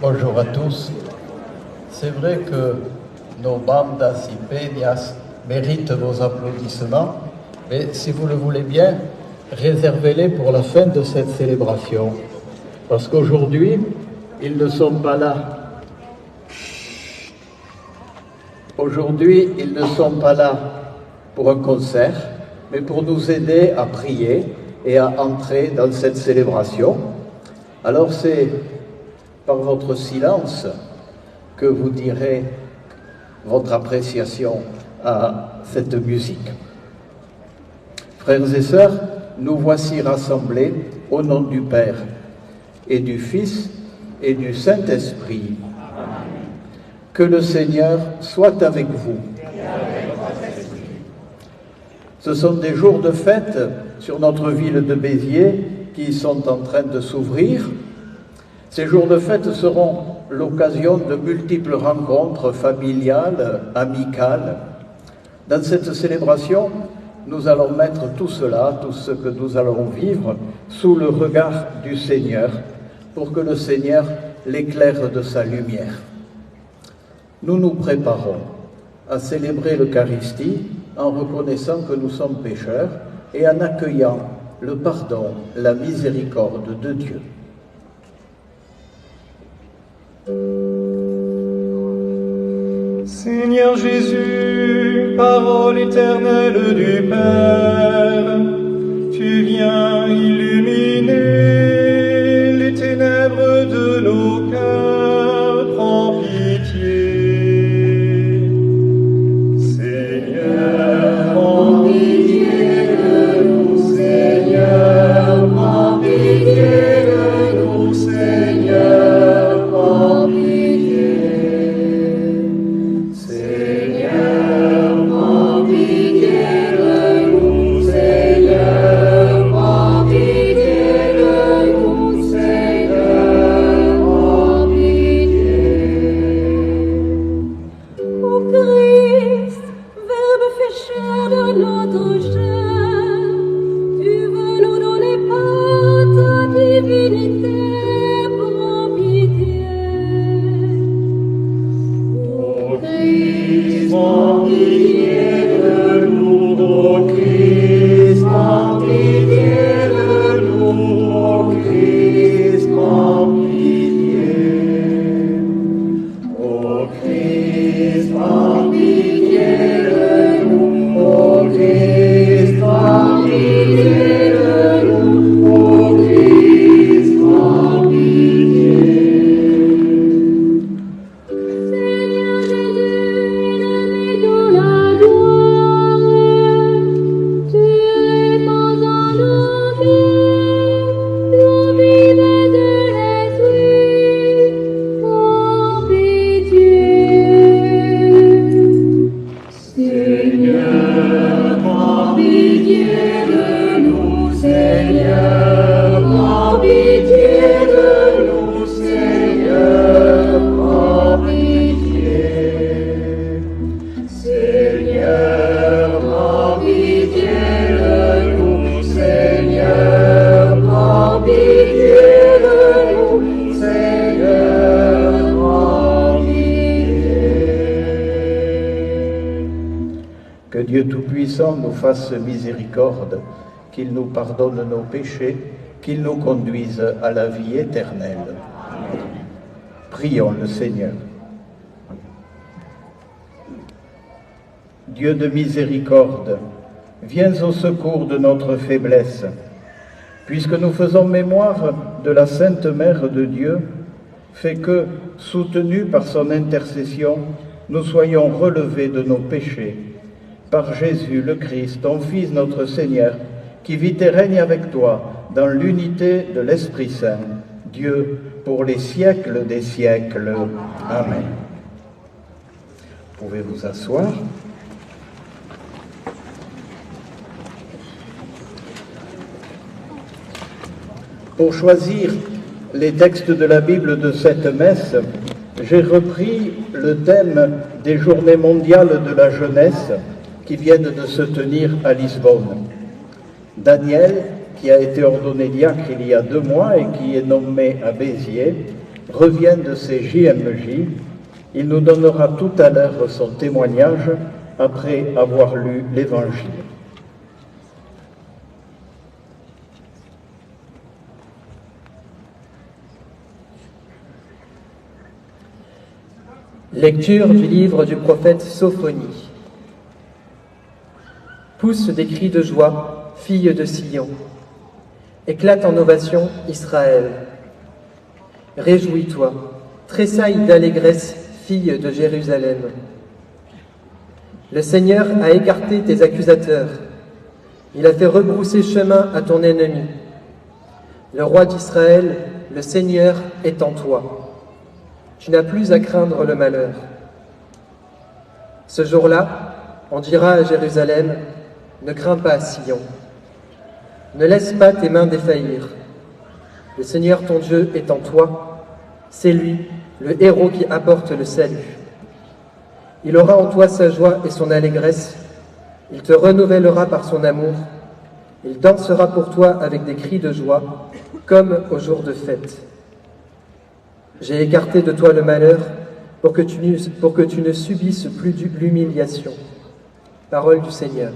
Bonjour à tous. C'est vrai que nos bandas y peñas méritent vos applaudissements, mais si vous le voulez bien, réservez-les pour la fin de cette célébration. Parce qu'aujourd'hui, ils ne sont pas là. Aujourd'hui, ils ne sont pas là pour un concert, mais pour nous aider à prier et à entrer dans cette célébration. Alors c'est par votre silence que vous direz votre appréciation à cette musique. Frères et sœurs, nous voici rassemblés au nom du Père et du Fils et du Saint-Esprit. Que le Seigneur soit avec vous. Ce sont des jours de fête sur notre ville de Béziers qui sont en train de s'ouvrir. Ces jours de fête seront l'occasion de multiples rencontres familiales, amicales. Dans cette célébration, nous allons mettre tout cela, tout ce que nous allons vivre, sous le regard du Seigneur, pour que le Seigneur l'éclaire de sa lumière. Nous nous préparons à célébrer l'Eucharistie en reconnaissant que nous sommes pécheurs et en accueillant le pardon, la miséricorde de Dieu. Seigneur Jésus, parole éternelle du Père, tu viens illuminer les ténèbres de nos cœurs, prends pitié. Seigneur, prends pitié de nous, Seigneur, prends pitié de nous, Seigneur, prends pitié. Que Dieu Tout-Puissant nous fasse miséricorde, qu'il nous pardonne nos péchés, qu'il nous conduise à la vie éternelle. Prions le Seigneur. Dieu de miséricorde, viens au secours de notre faiblesse. Puisque nous faisons mémoire de la Sainte Mère de Dieu, fais que, soutenus par son intercession, nous soyons relevés de nos péchés. Par Jésus le Christ, ton Fils notre Seigneur, qui vit et règne avec toi dans l'unité de l'Esprit Saint, Dieu, pour les siècles des siècles. Amen. Vous pouvez vous asseoir. Pour choisir les textes de la Bible de cette messe, j'ai repris le thème des Journées mondiales de la jeunesse qui viennent de se tenir à Lisbonne. Daniel, qui a été ordonné diacre il y a 2 mois et qui est nommé à Béziers, revient de ses JMJ. Il nous donnera tout à l'heure son témoignage après avoir lu l'Évangile. Lecture du livre du prophète Sophonie. Pousse des cris de joie, fille de Sion. Éclate en ovation, Israël. Réjouis-toi, tressaille d'allégresse, fille de Jérusalem. Le Seigneur a écarté tes accusateurs. Il a fait rebrousser chemin à ton ennemi. Le roi d'Israël, le Seigneur, est en toi. Tu n'as plus à craindre le malheur. Ce jour-là, on dira à Jérusalem, ne crains pas, Sion. Ne laisse pas tes mains défaillir. Le Seigneur ton Dieu est en toi. C'est lui, le héros qui apporte le salut. Il aura en toi sa joie et son allégresse. Il te renouvellera par son amour. Il dansera pour toi avec des cris de joie, comme au jour de fête. J'ai écarté de toi le malheur pour que tu ne subisses plus l'humiliation. Parole du Seigneur.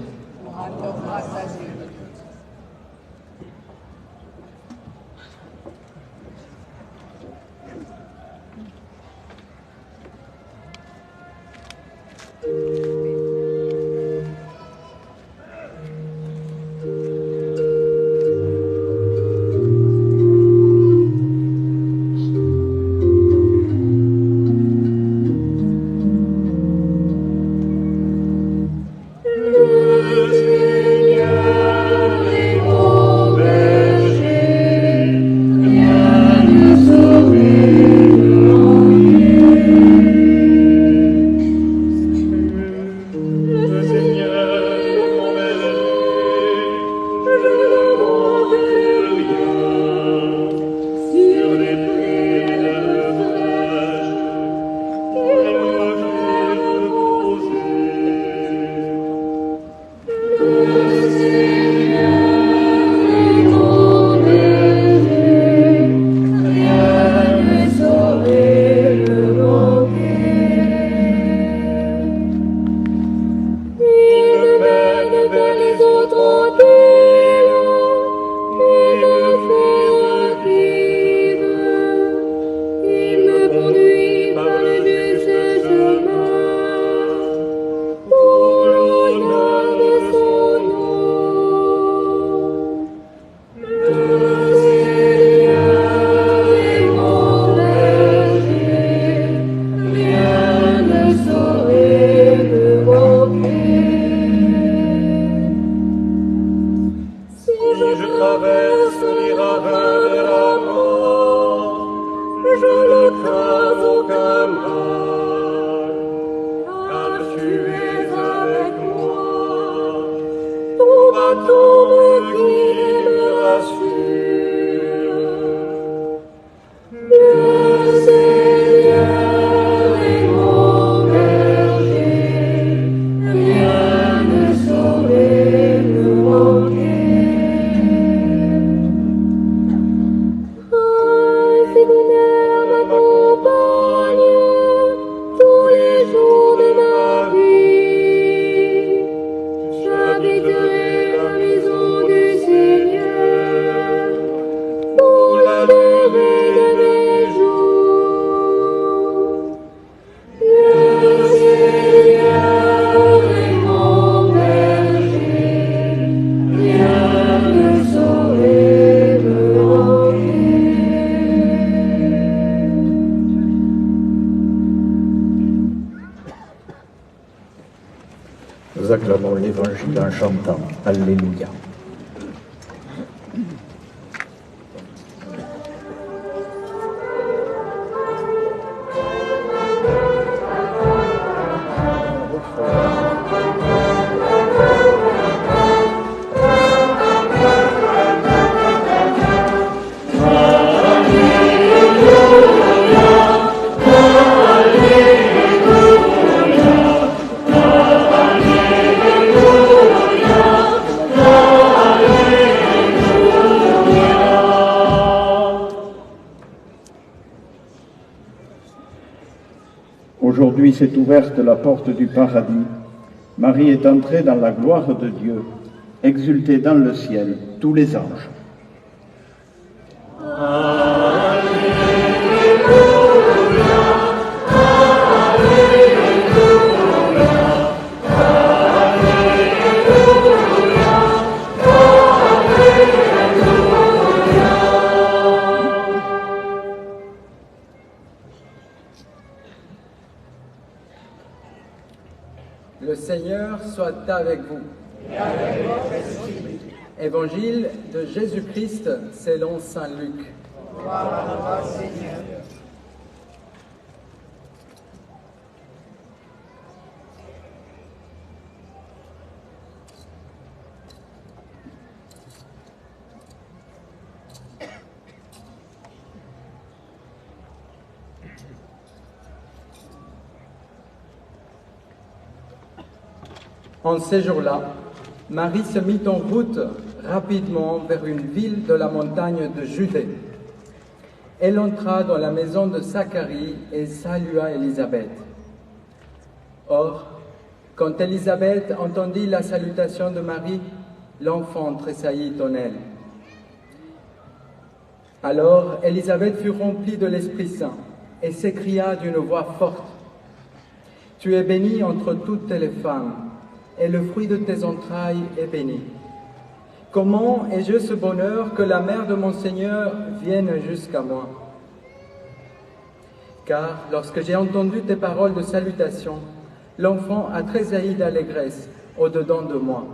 Nous acclamons l'Évangile en chantant Alléluia. Alleluia. Aujourd'hui s'est ouverte la porte du paradis. Marie est entrée dans la gloire de Dieu. Exultez dans le ciel tous les anges. Le Seigneur soit avec vous. Et avec votre esprit. Évangile de Jésus-Christ selon saint Luc. Gloire à toi, Seigneur. En ces jours-là, Marie se mit en route rapidement vers une ville de la montagne de Judée. Elle entra dans la maison de Zacharie et salua Élisabeth. Or, quand Élisabeth entendit la salutation de Marie, l'enfant tressaillit en elle. Alors Élisabeth fut remplie de l'Esprit Saint et s'écria d'une voix forte: « Tu es bénie entre toutes les femmes, et le fruit de tes entrailles est béni. Comment ai-je ce bonheur que la mère de mon Seigneur vienne jusqu'à moi? Car lorsque j'ai entendu tes paroles de salutation, l'enfant a tressailli d'allégresse au-dedans de moi.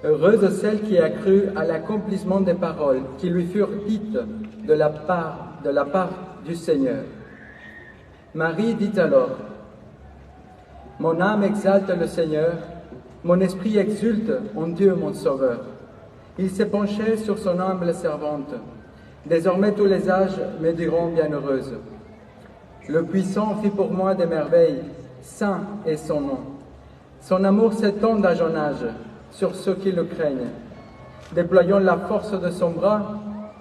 Heureuse celle qui a cru à l'accomplissement des paroles qui lui furent dites de la part du Seigneur. » Marie dit alors: « Mon âme exalte le Seigneur, mon esprit exulte en Dieu mon Sauveur. Il s'est penché sur son humble servante. Désormais tous les âges me diront bienheureuse. Le Puissant fit pour moi des merveilles, saint est son nom. Son amour s'étend d'âge en âge sur ceux qui le craignent. Déployant la force de son bras,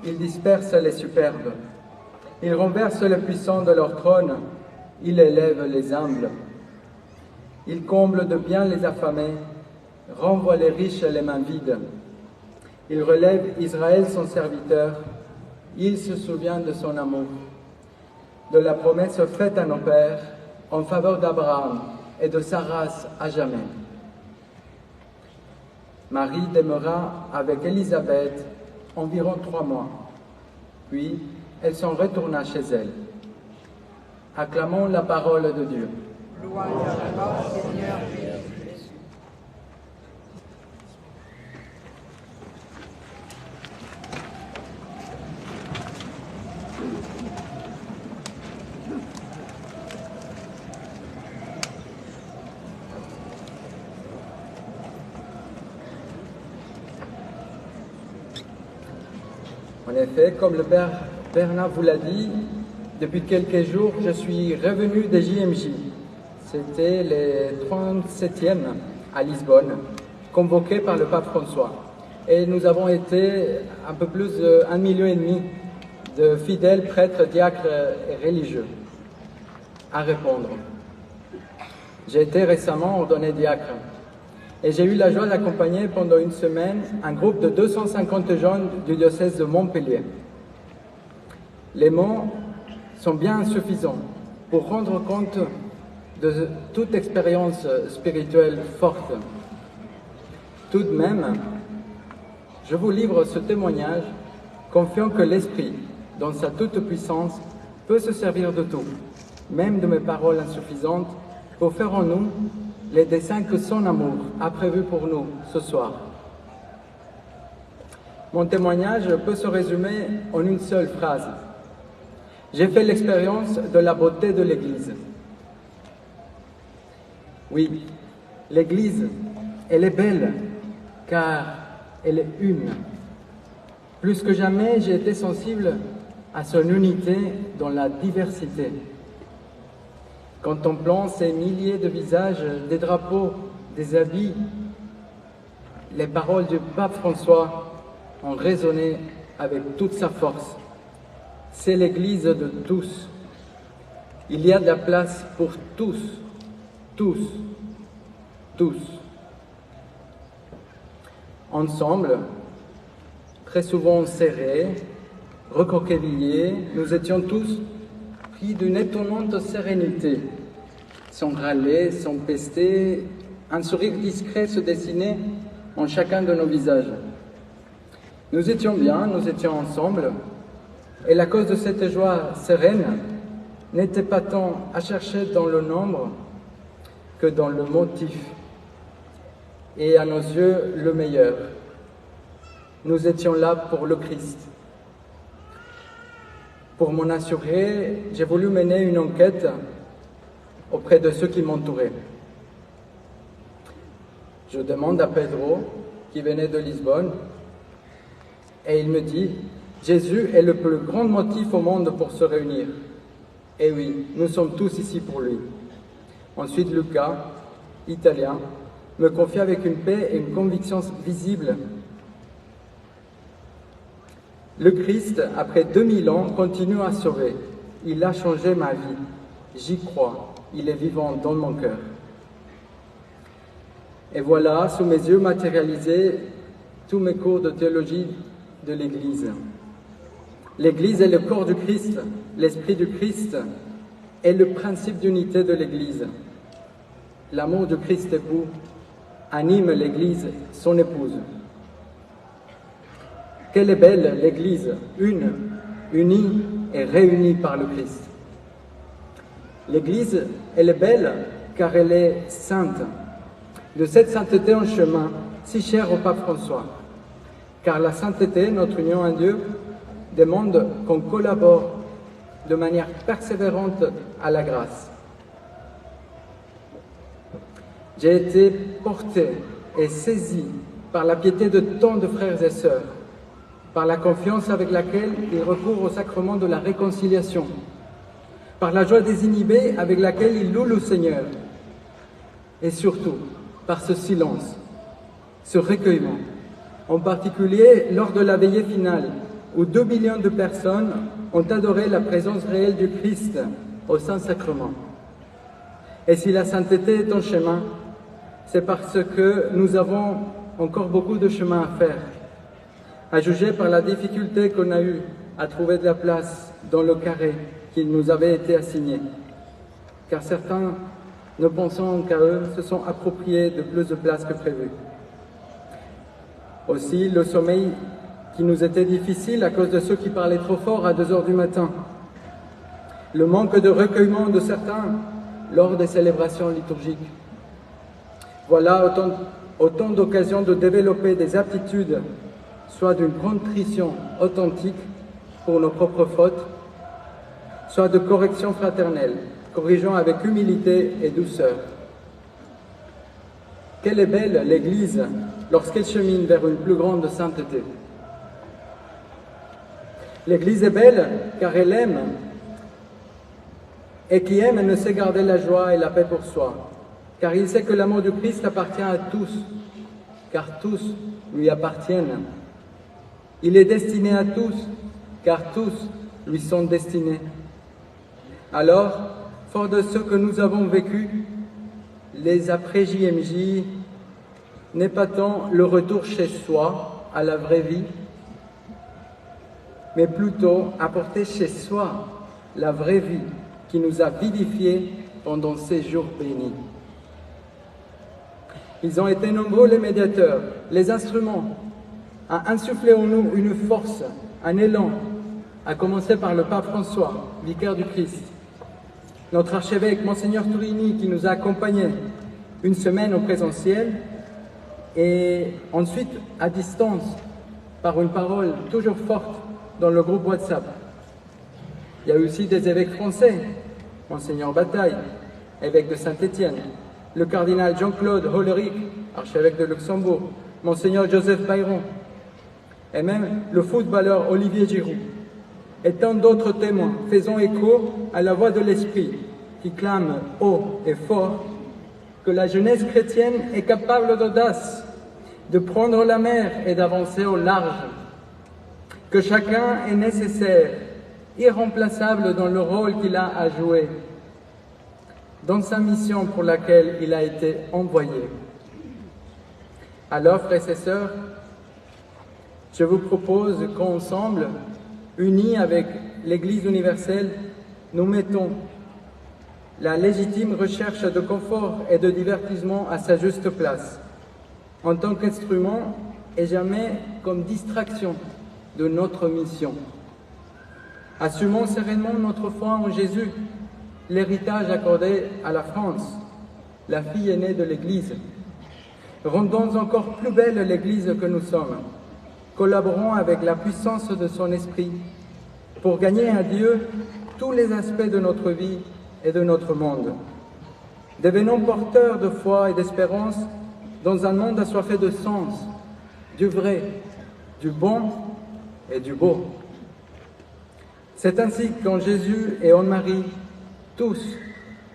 il disperse les superbes. Il renverse les puissants de leur trône, il élève les humbles. Il comble de bien les affamés, renvoie les riches les mains vides. Il relève Israël son serviteur, il se souvient de son amour, de la promesse faite à nos pères en faveur d'Abraham et de sa race à jamais. » Marie demeura avec Élisabeth environ 3 mois, puis elle s'en retourna chez elle. Acclamons la parole de Dieu. Louange à toi, Seigneur Jésus. En effet, comme le Père Bernard vous l'a dit, depuis quelques jours, je suis revenu de JMJ. C'était les 37e à Lisbonne, convoqué par le pape François. Et nous avons été un peu plus d'1,5 million de fidèles prêtres, diacres et religieux à répondre. J'ai été récemment ordonné diacre et j'ai eu la joie d'accompagner pendant une semaine un groupe de 250 jeunes du diocèse de Montpellier. Les mots sont bien insuffisants pour rendre compte de toute expérience spirituelle forte. Tout de même, je vous livre ce témoignage, confiant que l'Esprit, dans sa toute-puissance, peut se servir de tout, même de mes paroles insuffisantes, pour faire en nous les desseins que son amour a prévus pour nous ce soir. Mon témoignage peut se résumer en une seule phrase. J'ai fait l'expérience de la beauté de l'Église. Oui, l'Église, elle est belle, car elle est une. Plus que jamais, j'ai été sensible à son unité dans la diversité. Contemplant ces milliers de visages, des drapeaux, des habits, les paroles du pape François ont résonné avec toute sa force. C'est l'Église de tous. Il y a de la place pour tous, tous, tous. Ensemble, très souvent serrés, recroquevillés, nous étions tous pris d'une étonnante sérénité. Sans râler, sans pester, un sourire discret se dessinait en chacun de nos visages. Nous étions bien, nous étions ensemble, et la cause de cette joie sereine n'était pas tant à chercher dans le nombre que dans le motif. Et à nos yeux, le meilleur. Nous étions là pour le Christ. Pour m'en assurer, j'ai voulu mener une enquête auprès de ceux qui m'entouraient. Je demande à Pedro, qui venait de Lisbonne, et il me dit « Jésus est le plus grand motif au monde pour se réunir. » Et oui, nous sommes tous ici pour lui. Ensuite, Lucas, italien, me confie avec une paix et une conviction visible. Le Christ, après 2000 ans, continue à sauver. Il a changé ma vie. J'y crois. Il est vivant dans mon cœur. Et voilà, sous mes yeux matérialisés, tous mes cours de théologie de l'Église. L'Église est le corps du Christ, l'Esprit du Christ est le principe d'unité de l'Église. L'amour du Christ époux anime l'Église, son épouse. Quelle est belle l'Église, une, unie et réunie par le Christ. L'Église, elle est belle car elle est sainte. De cette sainteté en chemin, si chère au pape François. Car la sainteté, notre union à Dieu, demande qu'on collabore de manière persévérante à la grâce. J'ai été porté et saisi par la piété de tant de frères et sœurs, par la confiance avec laquelle ils recourent au sacrement de la réconciliation, par la joie désinhibée avec laquelle ils louent le Seigneur, et surtout par ce silence, ce recueillement, en particulier lors de la veillée finale, où 2 millions de personnes ont adoré la présence réelle du Christ au Saint-Sacrement. Et si la sainteté est en chemin, c'est parce que nous avons encore beaucoup de chemin à faire, à juger par la difficulté qu'on a eue à trouver de la place dans le carré qui nous avait été assigné. Car certains, ne pensant qu'à eux, se sont appropriés de plus de place que prévu. Aussi, le sommeil qui nous était difficile à cause de ceux qui parlaient trop fort à 2 heures du matin. Le manque de recueillement de certains lors des célébrations liturgiques. Voilà autant d'occasions de développer des aptitudes, soit d'une contrition authentique pour nos propres fautes, soit de correction fraternelle, corrigeant avec humilité et douceur. Quelle est belle l'Église lorsqu'elle chemine vers une plus grande sainteté. L'Église est belle car elle aime, et qui aime ne sait garder la joie et la paix pour soi, car il sait que l'amour du Christ appartient à tous, car tous lui appartiennent. Il est destiné à tous, car tous lui sont destinés. Alors, fort de ce que nous avons vécu, les après-JMJ n'est pas tant le retour chez soi, à la vraie vie, mais plutôt apporter chez soi la vraie vie qui nous a vivifiés pendant ces jours bénis. Ils ont été nombreux les médiateurs, les instruments, à insuffler en nous une force, un élan, à commencer par le pape François, vicaire du Christ, notre archevêque, Monseigneur Turini, qui nous a accompagnés une semaine au présentiel et ensuite à distance par une parole toujours forte dans le groupe WhatsApp. Il y a eu aussi des évêques français, Monseigneur Bataille, évêque de Saint-Étienne, le cardinal Jean-Claude Hollerich, archevêque de Luxembourg, Monseigneur Joseph Bayron, et même le footballeur Olivier Giroud, et tant d'autres témoins faisant écho à la voix de l'Esprit qui clame haut et fort que la jeunesse chrétienne est capable d'audace, de prendre la mer et d'avancer au large, que chacun est nécessaire, irremplaçable dans le rôle qu'il a à jouer, dans sa mission pour laquelle il a été envoyé. Alors, frères et sœurs, je vous propose qu'ensemble, unis avec l'Église universelle, nous mettons la légitime recherche de confort et de divertissement à sa juste place, en tant qu'instrument et jamais comme distraction de notre mission. Assumons sereinement notre foi en Jésus, l'héritage accordé à la France, la fille aînée de l'Église. Rendons encore plus belle l'Église que nous sommes. Collaborons avec la puissance de son esprit pour gagner à Dieu tous les aspects de notre vie et de notre monde. Devenons porteurs de foi et d'espérance dans un monde assoiffé de sens, du vrai, du bon et du beau. C'est ainsi qu'en Jésus et en Marie, tous,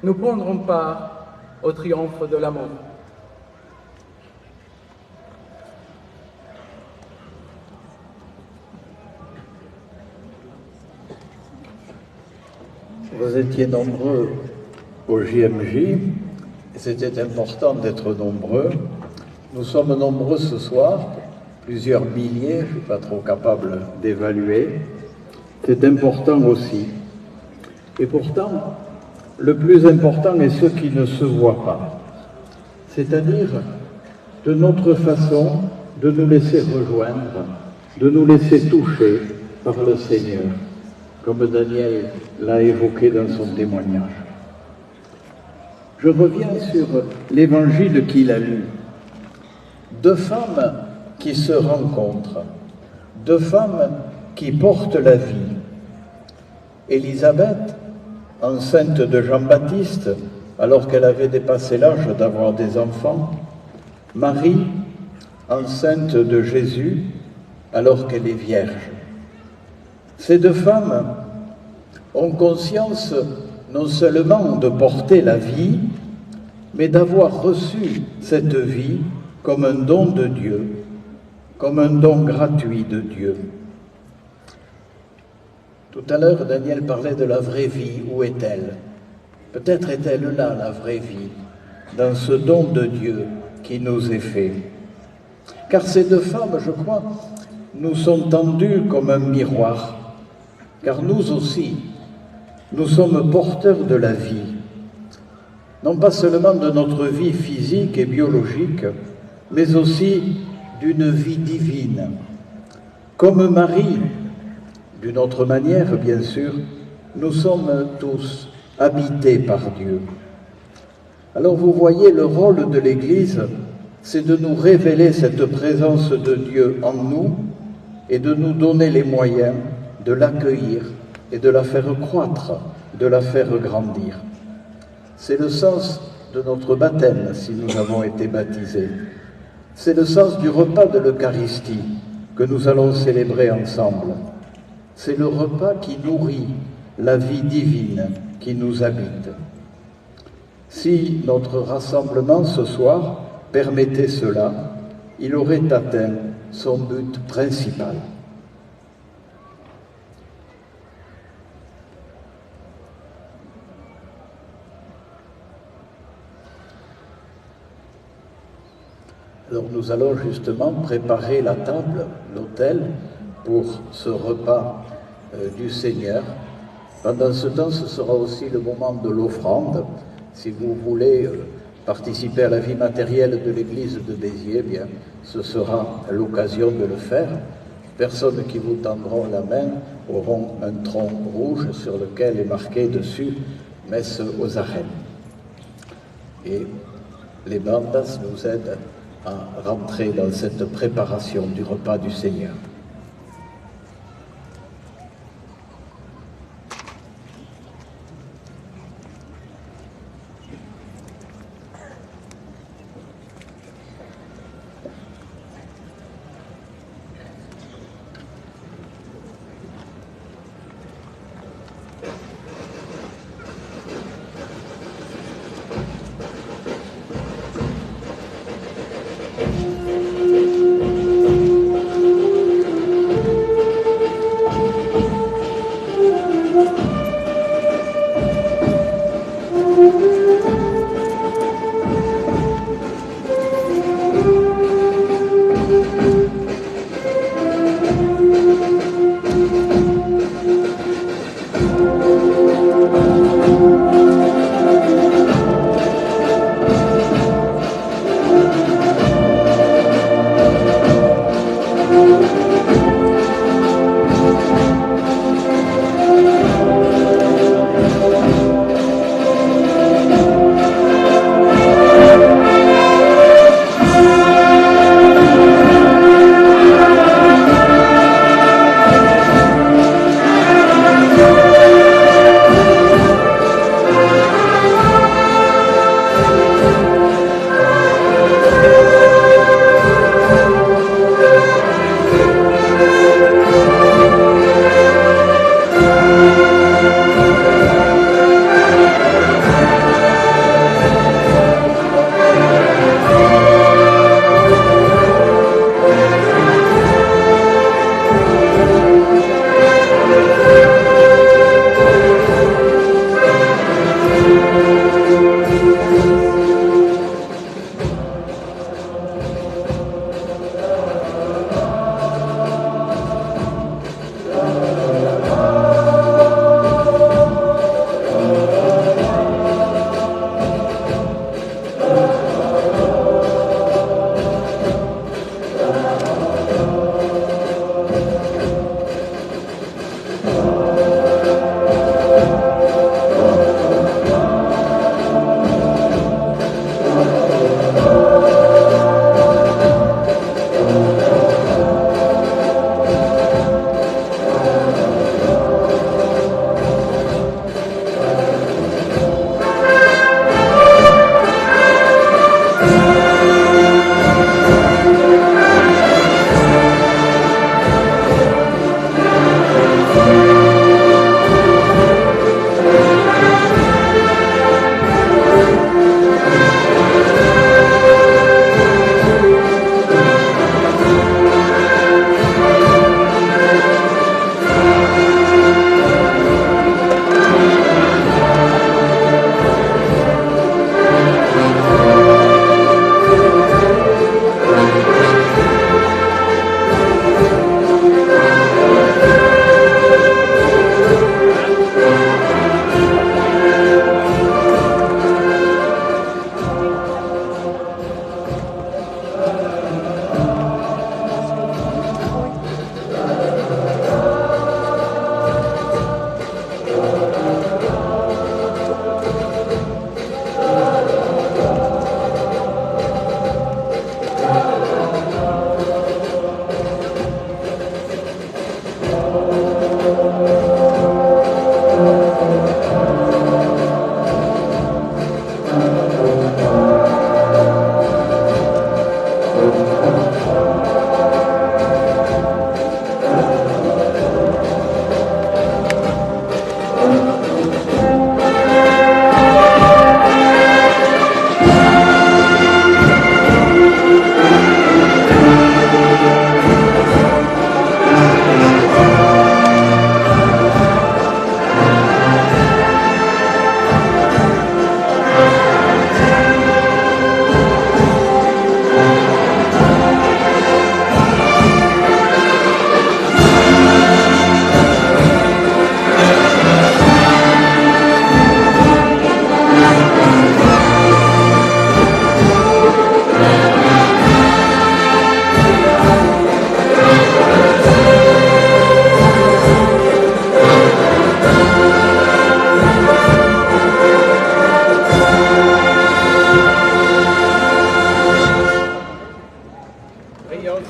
nous prendrons part au triomphe de l'amour. Vous étiez nombreux au JMJ, et c'était important d'être nombreux. Nous sommes nombreux ce soir, plusieurs milliers, je ne suis pas trop capable d'évaluer. C'est important aussi. Et pourtant, le plus important est ce qui ne se voit pas, c'est-à-dire de notre façon de nous laisser rejoindre, de nous laisser toucher par le Seigneur, comme Daniel l'a évoqué dans son témoignage. Je reviens sur l'évangile qu'il a lu. Deux femmes qui se rencontrent, deux femmes qui portent la vie. Élisabeth, enceinte de Jean-Baptiste, alors qu'elle avait dépassé l'âge d'avoir des enfants. Marie, enceinte de Jésus, alors qu'elle est vierge. Ces deux femmes ont conscience non seulement de porter la vie, mais d'avoir reçu cette vie comme un don de Dieu, comme un don gratuit de Dieu. Tout à l'heure, Daniel parlait de la vraie vie. Où est-elle? Peut-être est-elle là, la vraie vie, dans ce don de Dieu qui nous est fait. Car ces deux femmes, je crois, nous sont tendues comme un miroir, car nous aussi, nous sommes porteurs de la vie, non pas seulement de notre vie physique et biologique, mais aussi d'une vie divine. Comme Marie, d'une autre manière, bien sûr, nous sommes tous habités par Dieu. Alors vous voyez, le rôle de l'Église, c'est de nous révéler cette présence de Dieu en nous et de nous donner les moyens de l'accueillir et de la faire croître, de la faire grandir. C'est le sens de notre baptême, si nous avons été baptisés. C'est le sens du repas de l'Eucharistie que nous allons célébrer ensemble. C'est le repas qui nourrit la vie divine qui nous habite. Si notre rassemblement ce soir permettait cela, il aurait atteint son but principal. Alors nous allons justement préparer la table, l'autel, pour ce repas du Seigneur. Pendant ce temps, ce sera aussi le moment de l'offrande. Si vous voulez participer à la vie matérielle de l'église de Béziers, eh bien, ce sera l'occasion de le faire. Personnes qui vous tendront la main auront un tronc rouge sur lequel est marqué dessus « Messe aux arènes ». Et les bandas nous aident à rentrer dans cette préparation du repas du Seigneur.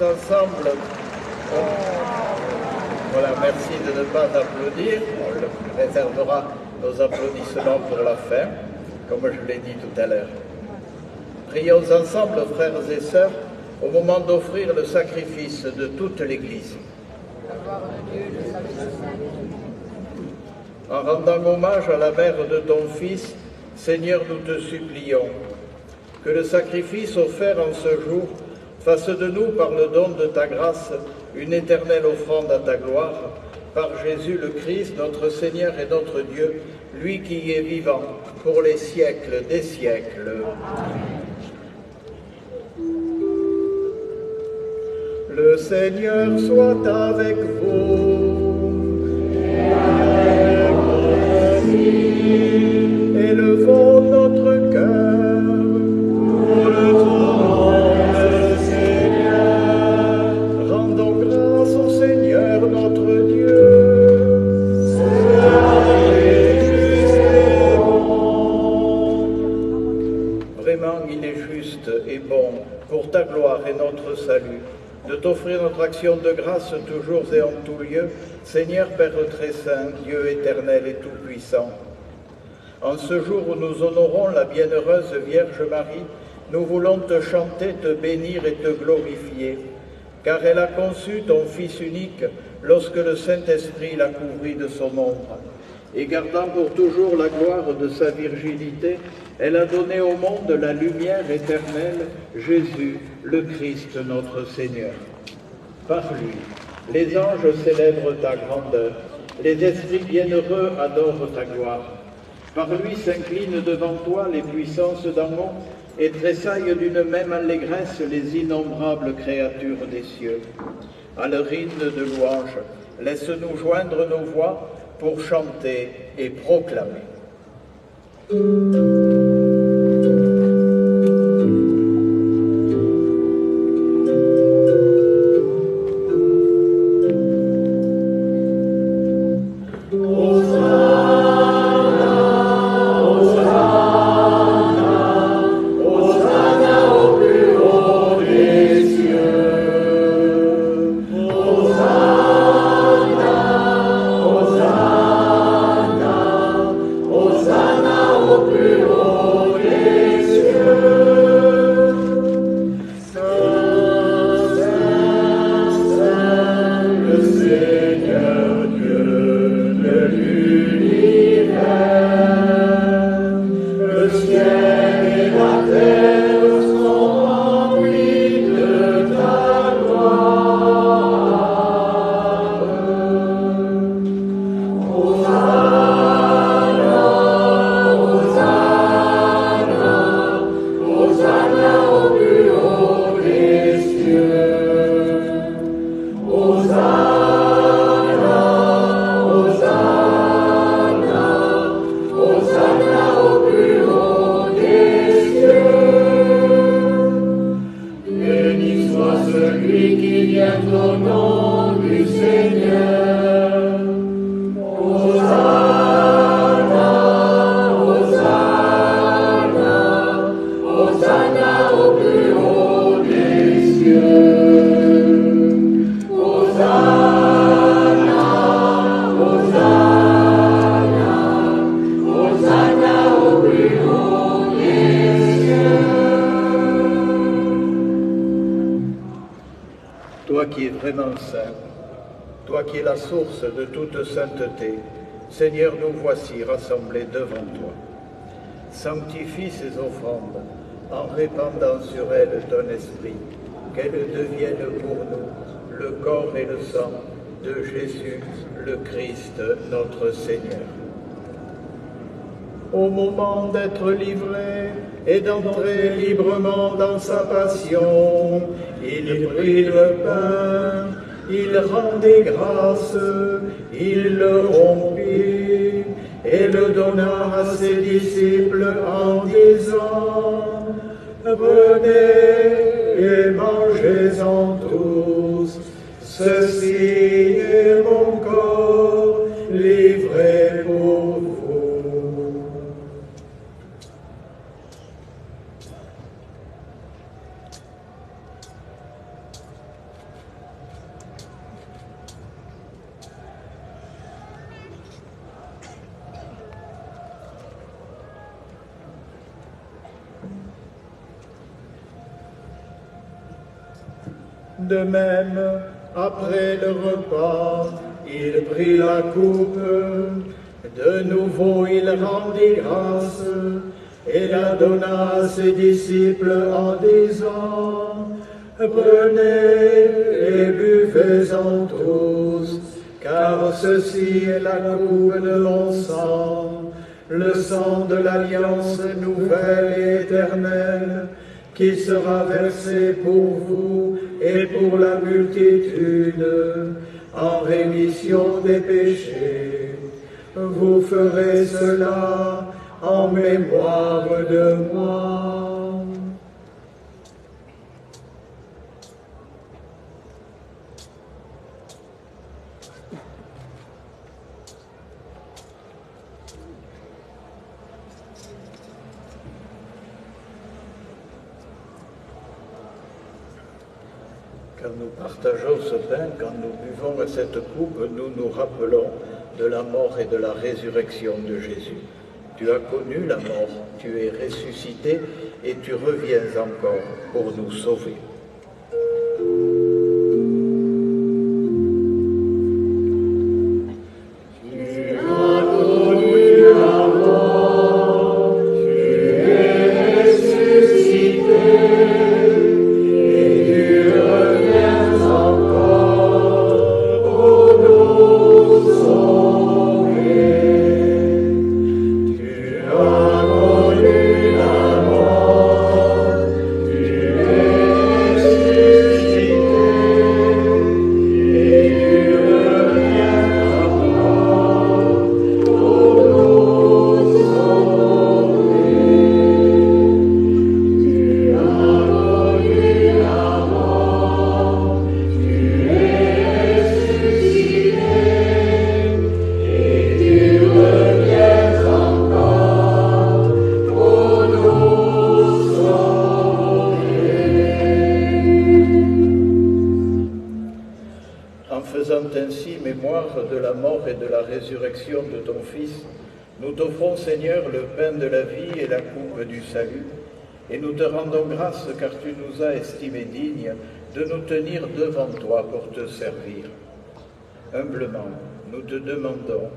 ensemble. Voilà, merci de ne pas applaudir. On réservera nos applaudissements pour la fin, comme je l'ai dit tout à l'heure. Prions ensemble, frères et sœurs, au moment d'offrir le sacrifice de toute l'Église. En rendant hommage à la mère de ton Fils, Seigneur, nous te supplions que le sacrifice offert en ce jour fasse de nous, par le don de ta grâce, une éternelle offrande à ta gloire, par Jésus le Christ, notre Seigneur et notre Dieu, lui qui est vivant pour les siècles des siècles. Le Seigneur soit avec vous. Et avec vous aussi. gloire et notre salut, de t'offrir notre action de grâce toujours et en tout lieu, Seigneur Père très saint, Dieu éternel et tout-puissant. En ce jour où nous honorons la bienheureuse Vierge Marie, nous voulons te chanter, te bénir et te glorifier, car elle a conçu ton Fils unique lorsque le Saint-Esprit l'a couvri de son ombre. Et gardant pour toujours la gloire de sa virginité, elle a donné au monde la lumière éternelle, Jésus, le Christ notre Seigneur. Par lui, les anges célèbrent ta grandeur, les esprits bienheureux adorent ta gloire. Par lui s'inclinent devant toi les puissances d'en haut et tressaillent d'une même allégresse les innombrables créatures des cieux. À leur hymne de louange, laisse-nous joindre nos voix pour chanter et proclamer. Toi qui es vraiment saint, toi qui es la source de toute sainteté, Seigneur, nous voici rassemblés devant toi. Sanctifie ces offrandes en répandant sur elles ton esprit, qu'elles deviennent pour nous le corps et le sang de Jésus, le Christ, notre Seigneur. Au moment d'être livré et d'entrer librement dans sa passion, il prit le pain, il rendit grâce, il le rompit et le donna à ses disciples en disant: Prenez et mangez-en tous, ceci est mon corps livré pour vous. De même, après le repas, il prit la coupe. De nouveau, il rendit grâce et la donna à ses disciples en disant: Prenez et buvez-en tous, car ceci est la coupe de mon sang, le sang de l'alliance nouvelle et éternelle, qui sera versé pour vous et pour la multitude, en rémission des péchés. Vous ferez cela en mémoire de moi. Quand nous partageons ce pain, quand nous buvons à cette coupe, nous nous rappelons de la mort et de la résurrection de Jésus. Tu as connu la mort, tu es ressuscité et tu reviens encore pour nous sauver. Résurrection de ton Fils, nous t'offrons, Seigneur, le pain de la vie et la coupe du salut, et nous te rendons grâce car tu nous as estimés dignes de nous tenir devant toi pour te servir. Humblement, nous te demandons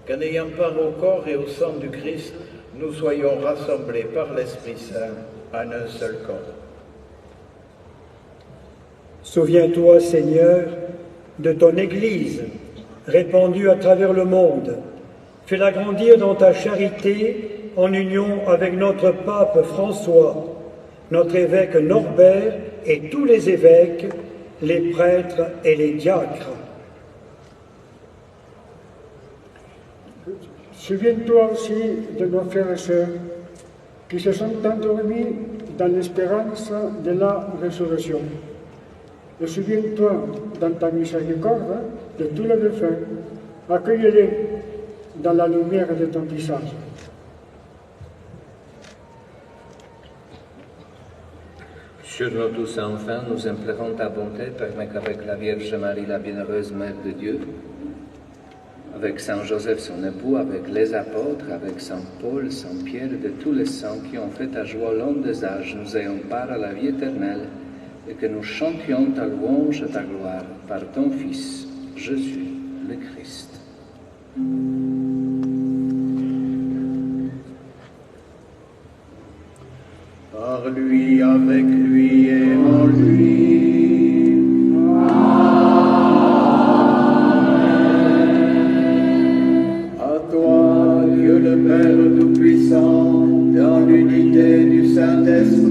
qu'en ayant part au corps et au sang du Christ, nous soyons rassemblés par l'Esprit Saint en un seul corps. Souviens-toi, Seigneur, de ton Église, répandue à travers le monde. Fais-la grandir dans ta charité en union avec notre pape François, notre évêque Norbert et tous les évêques, les prêtres et les diacres. Souviens-toi aussi de nos frères et sœurs qui se sont endormis dans l'espérance de la résurrection. Et souviens-toi dans ta miséricorde de tous les défunts. Accueille-les dans la lumière de ton visage. Sur nous tous enfants, nous implorons ta bonté, permets qu'avec la Vierge Marie, la bienheureuse Mère de Dieu, avec Saint Joseph, son époux, avec les apôtres, avec Saint Paul, Saint Pierre, et de tous les saints qui ont fait ta joie au long des âges, nous ayons part à la vie éternelle, et que nous chantions ta louange et ta gloire par ton Fils, Jésus le Christ. Par lui, avec lui et en lui. Amen. À toi, Dieu le Père Tout-Puissant, dans l'unité du Saint-Esprit.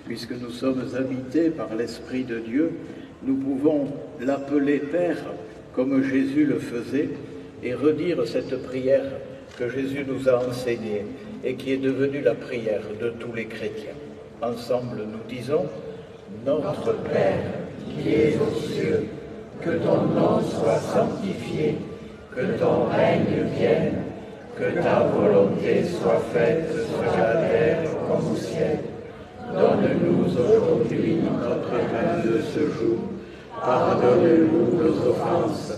Puisque nous sommes habités par l'Esprit de Dieu, nous pouvons l'appeler Père comme Jésus le faisait et redire cette prière que Jésus nous a enseignée et qui est devenue la prière de tous les chrétiens. Ensemble, nous disons « Notre Père qui es aux cieux, que ton nom soit sanctifié, que ton règne vienne, que ta volonté soit faite sur la terre comme au ciel. Donne-nous aujourd'hui notre pain de ce jour. Pardonne-nous nos offenses,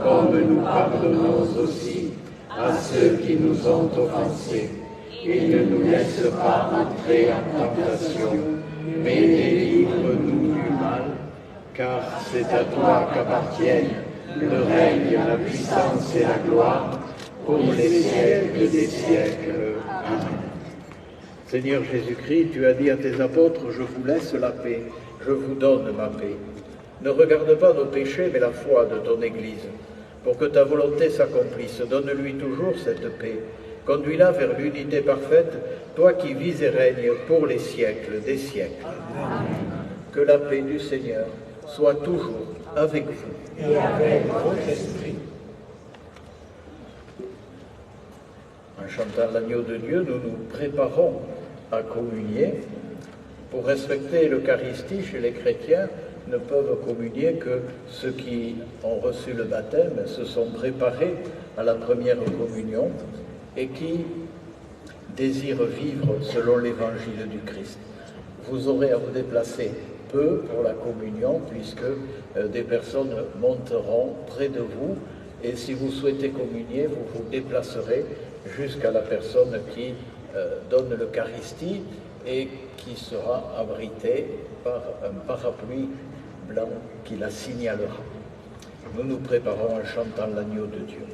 comme nous pardonnons aussi à ceux qui nous ont offensés. Et ne nous laisse pas entrer en tentation, mais délivre-nous du mal, car c'est à toi qu'appartiennent le règne, la puissance et la gloire, pour les siècles des siècles. Amen. Seigneur Jésus-Christ, tu as dit à tes apôtres, je vous laisse la paix, je vous donne ma paix. Ne regarde pas nos péchés, mais la foi de ton Église. Pour que ta volonté s'accomplisse, donne-lui toujours cette paix. Conduis-la vers l'unité parfaite, toi qui vis et règnes pour les siècles des siècles. Amen. Que la paix du Seigneur soit toujours avec vous. Et avec votre esprit. chantant l'agneau de Dieu, nous nous préparons à communier. Pour respecter l'Eucharistie chez les chrétiens, ne peuvent communier que ceux qui ont reçu le baptême, se sont préparés à la première communion et qui désirent vivre selon l'évangile du Christ. Vous aurez à vous déplacer peu pour la communion puisque des personnes monteront près de vous et si vous souhaitez communier, vous vous déplacerez jusqu'à la personne qui donne l'Eucharistie et qui sera abritée par un parapluie blanc qui la signalera. Nous nous préparons en chantant l'agneau de Dieu.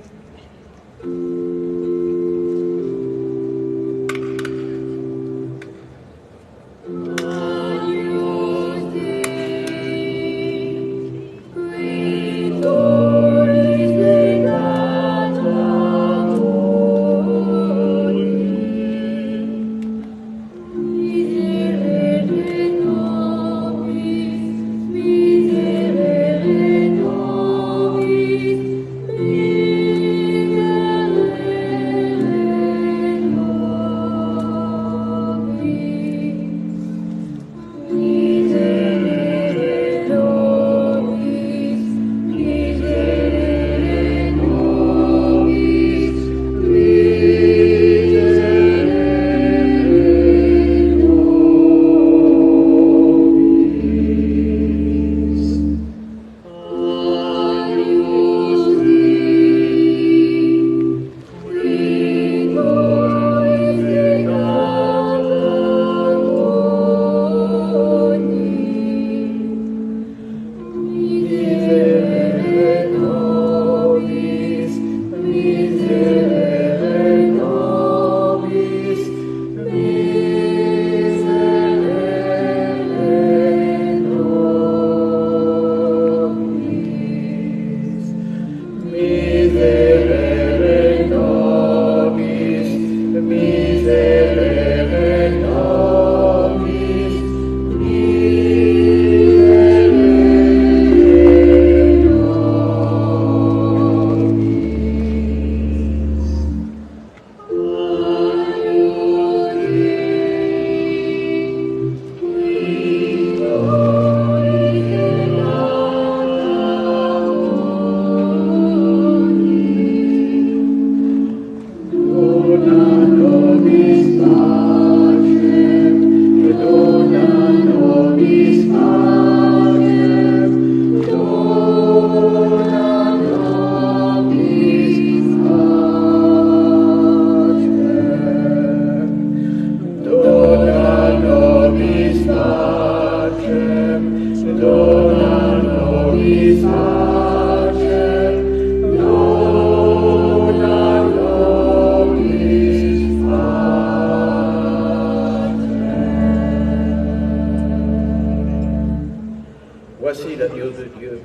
Voici l'agneau de Dieu,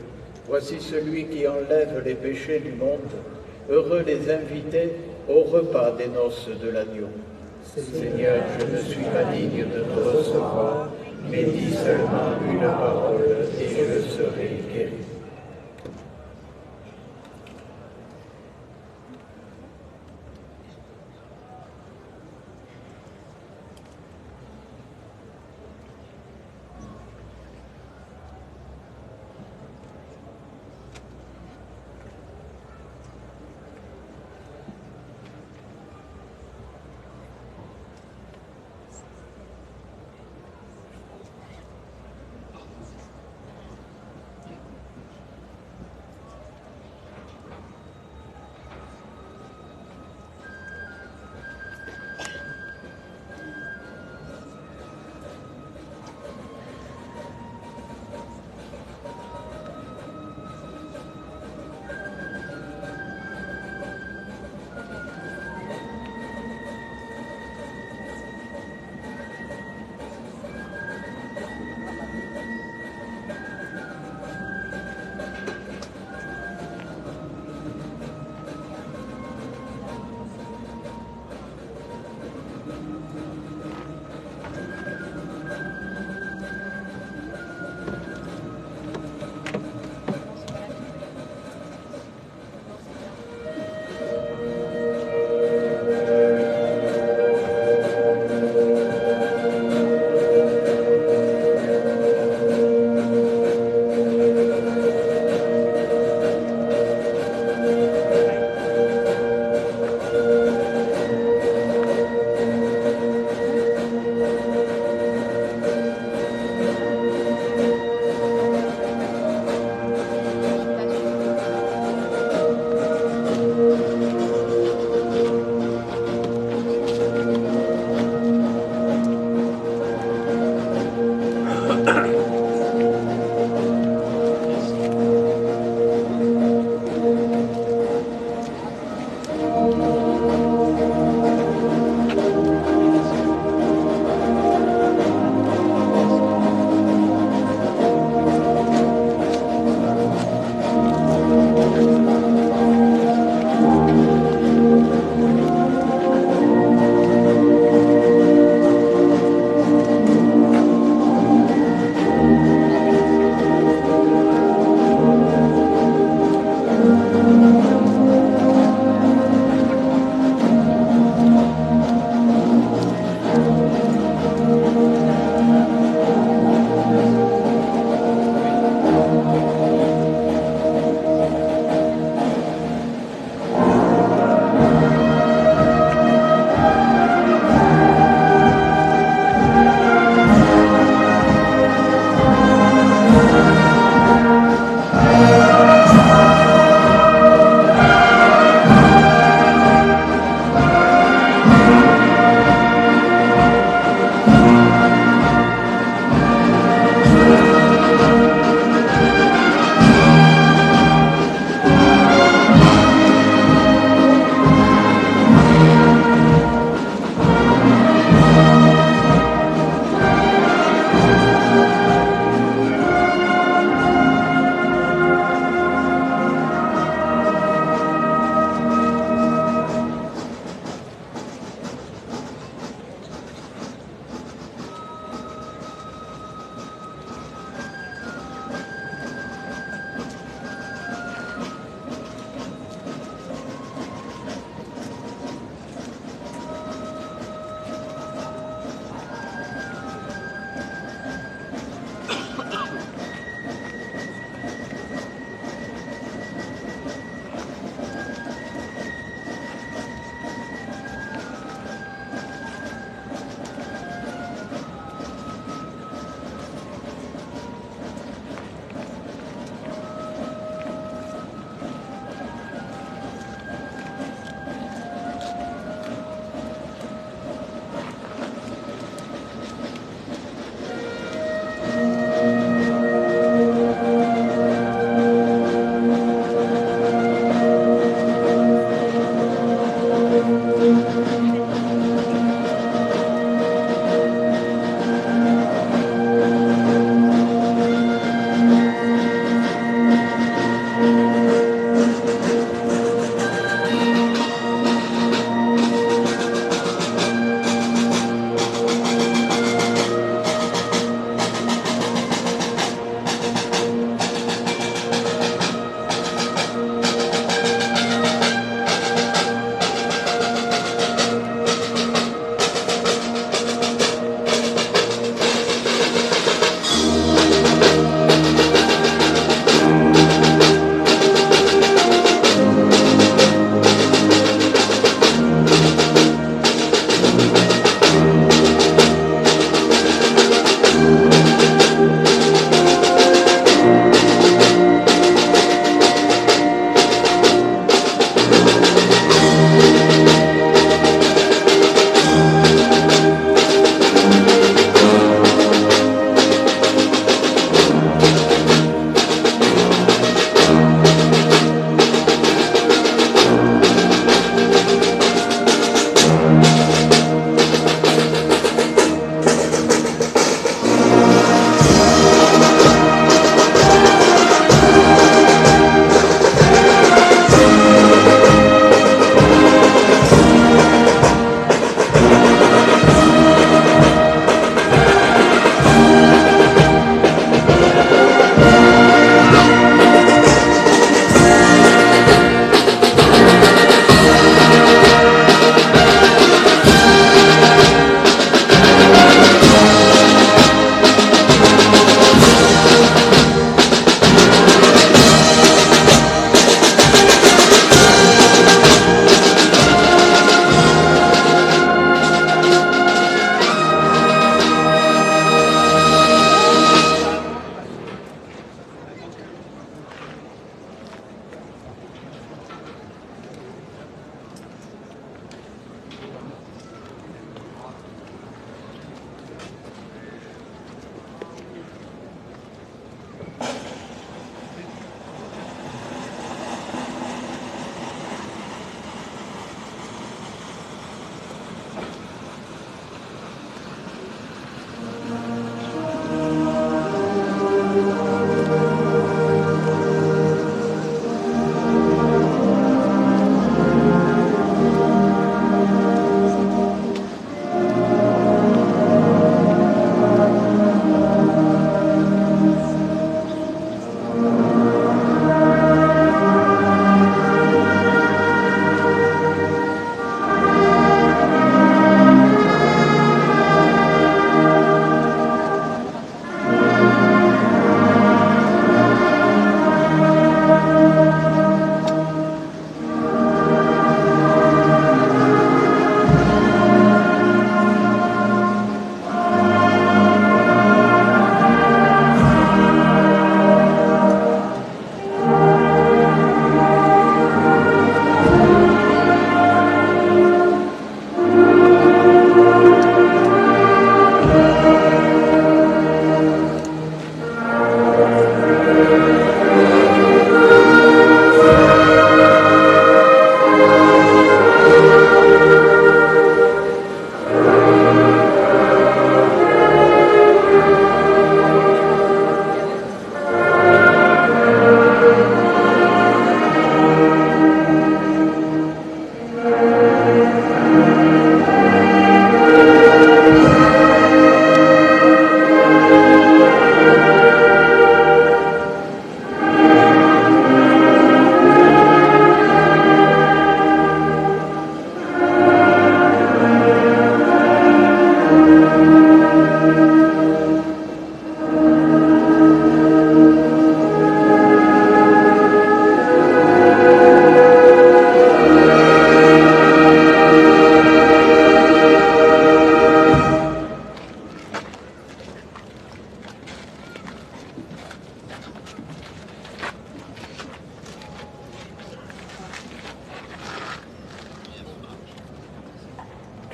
voici celui qui enlève les péchés du monde. Heureux les invités au repas des noces de l'agneau. Seigneur, je ne suis pas digne de te recevoir, mais dis seulement une parole et je serai guéri.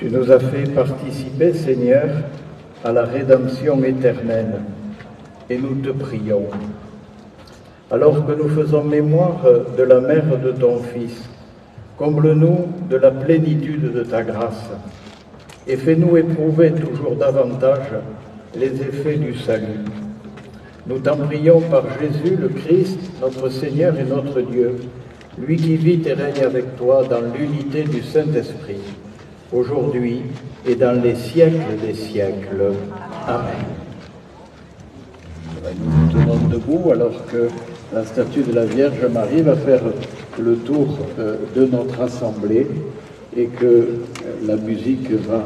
Tu nous as fait participer, Seigneur, à la rédemption éternelle, et nous te prions. Alors que nous faisons mémoire de la mère de ton Fils, comble-nous de la plénitude de ta grâce, et fais-nous éprouver toujours davantage les effets du salut. Nous t'en prions par Jésus le Christ, notre Seigneur et notre Dieu, lui qui vit et règne avec toi dans l'unité du Saint-Esprit, aujourd'hui et dans les siècles des siècles. Amen. Nous nous tenons debout alors que la statue de la Vierge Marie va faire le tour de notre assemblée et que la musique va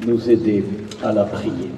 nous aider à la prier.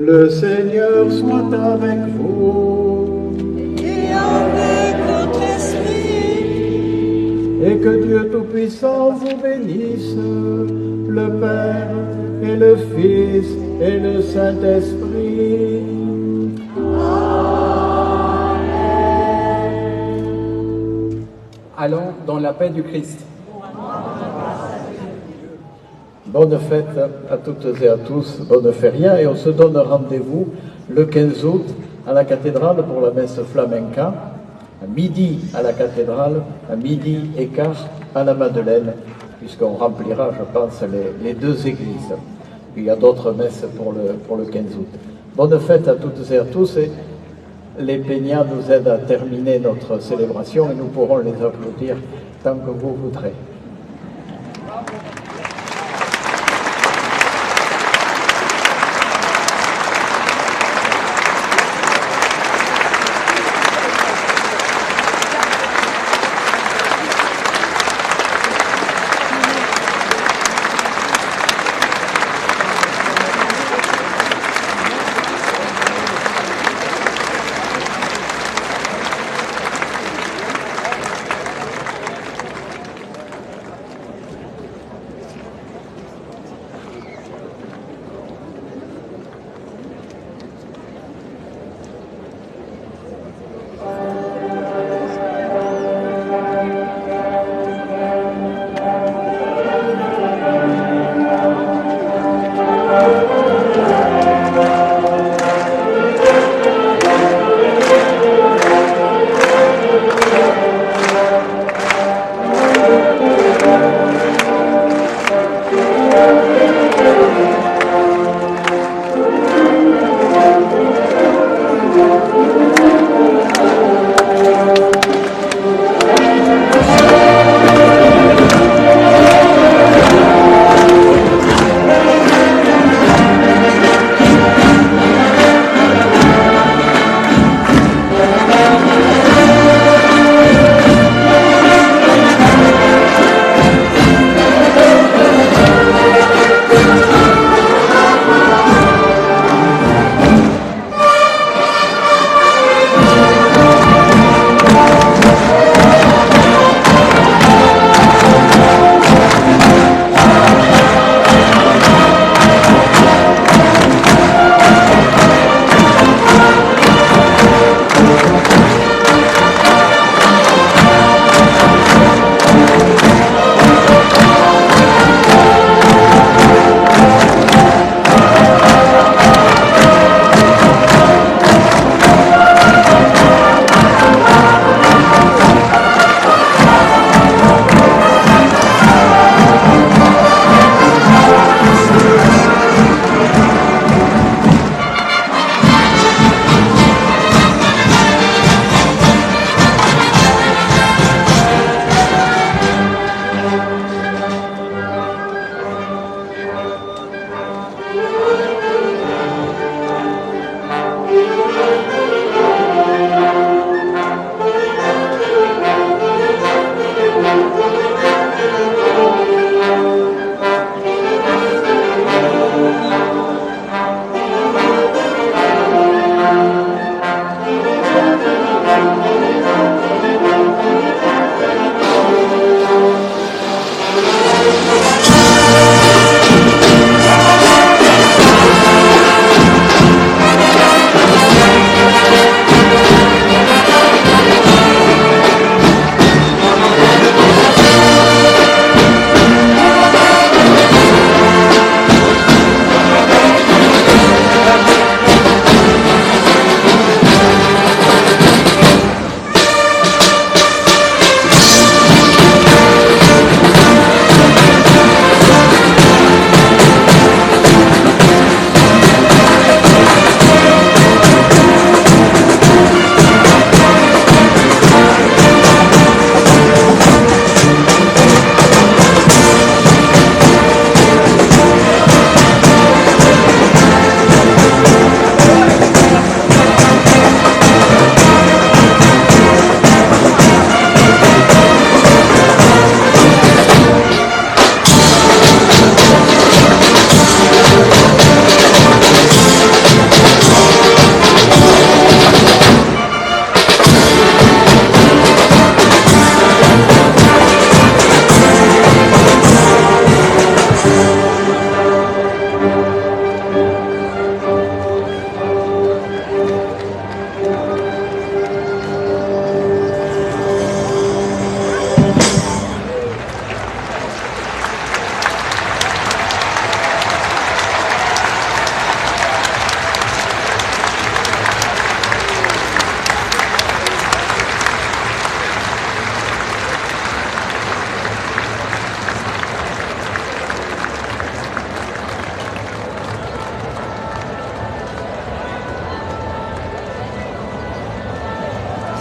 Le Seigneur soit avec vous. Et avec votre esprit. Et que Dieu Tout-Puissant vous bénisse, le Père et le Fils et le Saint-Esprit. Allons dans la paix du Christ. Bonne fête à toutes et à tous, bonne feria, et on se donne rendez-vous le 15 août à la cathédrale pour la messe flamenca, à midi à la cathédrale, à midi et quart à la Madeleine, puisqu'on remplira, je pense, les deux églises. Puis il y a d'autres messes pour le 15 août. Bonne fête à toutes et à tous, et les Peñas nous aident à terminer notre célébration et nous pourrons les applaudir tant que vous voudrez.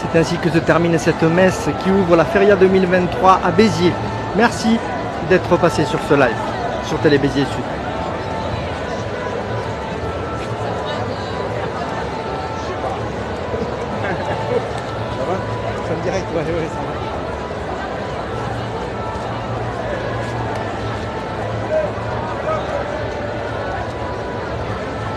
C'est ainsi que se termine cette messe qui ouvre la Feria 2023 à Béziers. Merci d'être passé sur ce live, sur Télé Béziers Sud. Ça va? C'est en direct, ouais, ça va.